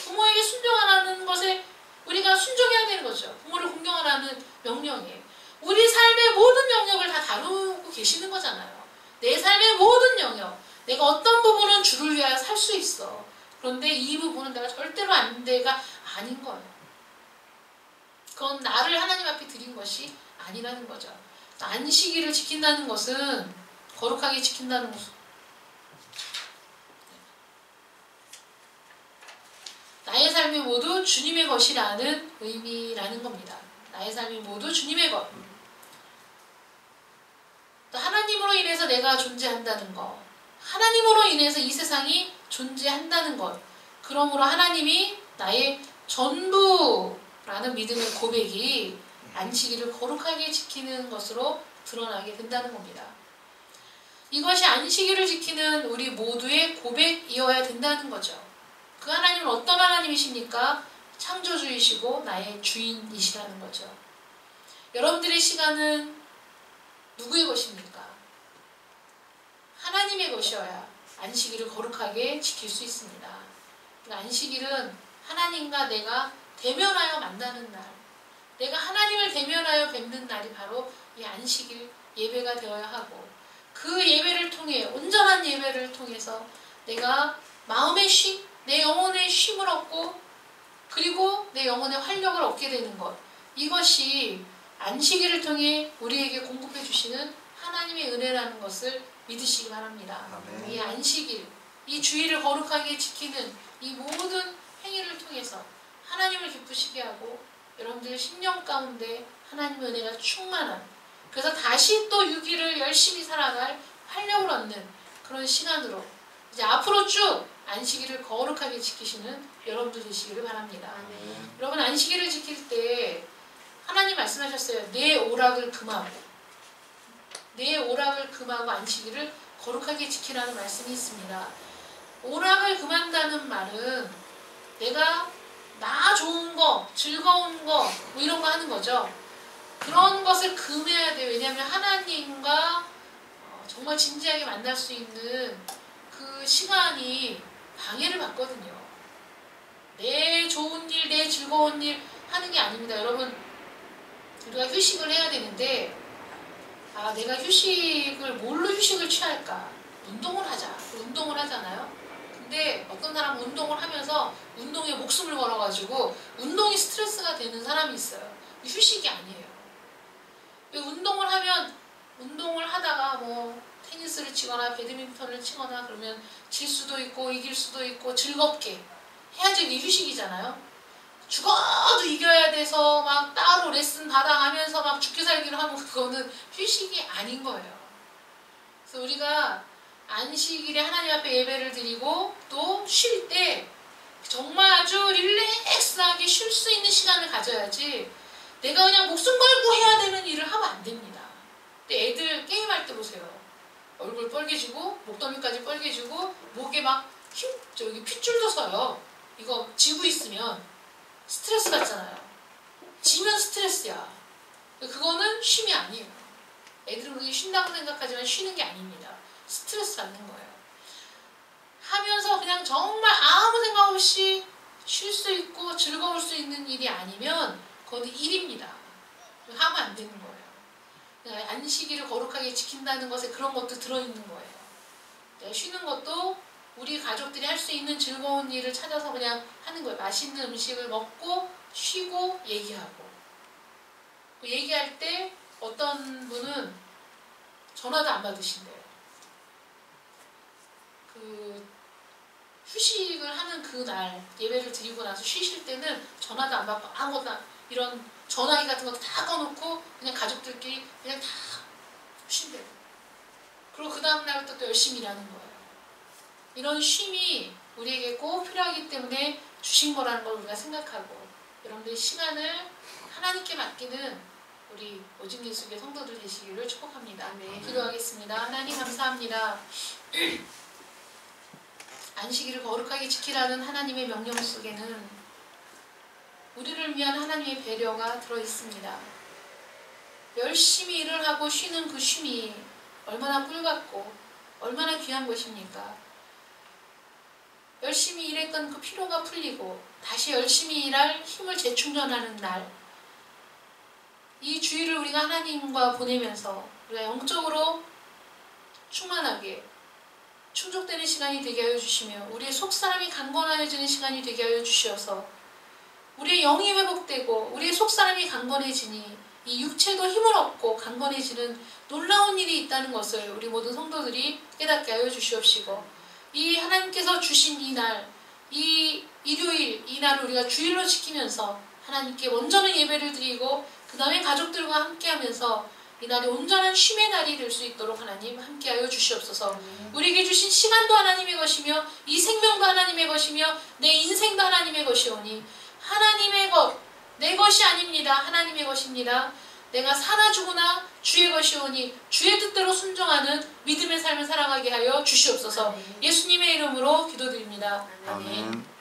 부모에게 순종하라는 것에 우리가 순종해야 되는 거죠. 부모를 공경하라는 명령에. 우리 삶의 모든 영역을 다 다루고 계시는 거잖아요. 내 삶의 모든 영역. 내가 어떤 부분은 주를 위하여 살 수 있어. 그런데 이 부분은 내가 절대로 안 돼가 아닌 거예요. 그건 나를 하나님 앞에 드린 것이 아니라는 거죠. 안식일을 지킨다는 것은 거룩하게 지킨다는 것은 나의 삶이 모두 주님의 것이라는 의미라는 겁니다. 나의 삶이 모두 주님의 것. 또 하나님으로 인해서 내가 존재한다는 것. 하나님으로 인해서 이 세상이 존재한다는 것. 그러므로 하나님이 나의 전부라는 믿음의 고백이 안식일을 거룩하게 지키는 것으로 드러나게 된다는 겁니다. 이것이 안식일을 지키는 우리 모두의 고백이어야 된다는 거죠. 그 하나님은 어떤 하나님이십니까? 창조주이시고 나의 주인이시라는 거죠. 여러분들의 시간은 누구의 것입니까? 하나님의 것이어야 안식일을 거룩하게 지킬 수 있습니다. 그러니까 안식일은 하나님과 내가 대면하여 만나는 날, 내가 하나님을 대면하여 뵙는 날이 바로 이 안식일 예배가 되어야 하고 그 예배를 통해 온전한 예배를 통해서 내가 마음의 쉼, 내 영혼의 쉼을 얻고 그리고 내 영혼의 활력을 얻게 되는 것, 이것이 안식일을 통해 우리에게 공급해 주시는 하나님의 은혜라는 것을 믿으시기 바랍니다. 아멘. 이 안식일, 이 주일을 거룩하게 지키는 이 모든 행위를 통해서 하나님을 기쁘시게 하고 여러분들 심령 가운데 하나님의 은혜가 충만한, 그래서 다시 또 6일을 열심히 살아갈 활력을 얻는 그런 시간으로 이제 앞으로 쭉 안식일을 거룩하게 지키시는 여러분들 되시기를 바랍니다. 여러분 안식일을 지킬 때 하나님 말씀하셨어요. 내 오락을 금하고 내 오락을 금하고 안식일을 거룩하게 지키라는 말씀이 있습니다. 오락을 금한다는 말은 내가 나 좋은 거, 즐거운 거, 뭐 이런 거 하는 거죠. 그런 것을 금해야 돼요. 왜냐하면 하나님과 정말 진지하게 만날 수 있는 그 시간이 방해를 받거든요. 내 좋은 일, 내 즐거운 일 하는 게 아닙니다. 여러분, 우리가 휴식을 해야 되는데 내가 휴식을 뭘로 휴식을 취할까? 운동을 하자. 운동을 하잖아요. 근데 어떤 사람은 운동을 하면서 운동에 목숨을 걸어가지고 운동이 스트레스가 되는 사람이 있어요. 휴식이 아니에요. 운동을 하면 운동을 하다가 뭐 테니스를 치거나 배드민턴을 치거나 그러면 질 수도 있고 이길 수도 있고 즐겁게 해야지 이게 휴식이잖아요. 죽어도 이겨야 돼서 막 따로 레슨 받아가면서 막 죽기 살기를 하면 그거는 휴식이 아닌 거예요. 그래서 우리가 안식일에 하나님 앞에 예배를 드리고 또 쉴 때 정말 아주 릴렉스하게 쉴 수 있는 시간을 가져야지 내가 그냥 목숨 걸고 해야 되는 일을 하면 안 됩니다. 근데 애들 게임할 때 보세요. 얼굴 빨개지고 목덜미까지 빨개지고 목에 막 저기 핏줄도 서요. 이거 지고 있으면 스트레스 받잖아요. 지면 스트레스야. 그거는 쉼이 아니에요. 애들은 그게 쉰다고 생각하지만 쉬는 게 아닙니다. 스트레스 받는 거예요. 하면서 그냥 정말 아무 생각 없이 쉴 수 있고 즐거울 수 있는 일이 아니면 그건 일입니다. 하면 안 되는 거예요. 안식일을 거룩하게 지킨다는 것에 그런 것도 들어있는 거예요. 쉬는 것도 우리 가족들이 할 수 있는 즐거운 일을 찾아서 그냥 하는 거예요. 맛있는 음식을 먹고 쉬고 얘기하고. 얘기할 때 어떤 분은 전화도 안 받으신대요. 휴식을 하는 그날 예배를 드리고 나서 쉬실 때는 전화도 안 받고 아무것도 이런 전화기 같은 것도 다 꺼놓고 그냥 가족들끼리 그냥 다 쉰대요. 그리고 그 다음날부터 또 열심히 일하는 거예요. 이런 쉼이 우리에게 꼭 필요하기 때문에 주신 거라는 걸 우리가 생각하고 여러분들의 시간을 하나님께 맡기는 우리 오직 예수의 성도들 되시기를 축복합니다. 네. 기도하겠습니다. 하나님 감사합니다. 안식일을 거룩하게 지키라는 하나님의 명령 속에는 우리를 위한 하나님의 배려가 들어있습니다. 열심히 일을 하고 쉬는 그 쉼이 얼마나 꿀같고 얼마나 귀한 것입니까? 열심히 일했던 그 피로가 풀리고 다시 열심히 일할 힘을 재충전하는 날, 이 주일을 우리가 하나님과 보내면서 우리가 영적으로 충만하게 충족되는 시간이 되게 하여 주시며 우리의 속사람이 강건하여지는 시간이 되게 하여 주시어서 우리의 영이 회복되고 우리의 속사람이 강건해지니 이 육체도 힘을 얻고 강건해지는 놀라운 일이 있다는 것을 우리 모든 성도들이 깨닫게 하여 주시옵시고 이 하나님께서 주신 이 날, 이 일요일, 이 날을 우리가 주일로 지키면서 하나님께 온전한 예배를 드리고 그 다음에 가족들과 함께하면서 이 날이 온전한 쉼의 날이 될 수 있도록 하나님 함께하여 주시옵소서. 우리에게 주신 시간도 하나님의 것이며 이 생명도 하나님의 것이며 내 인생도 하나님의 것이오니 하나님의 것, 내 것이 아닙니다. 하나님의 것입니다. 내가 사나 죽으나 주의 것이오니 주의 뜻대로 순종하는 믿음의 삶을 살아가게 하여 주시옵소서. 예수님의 이름으로 기도드립니다. 아멘.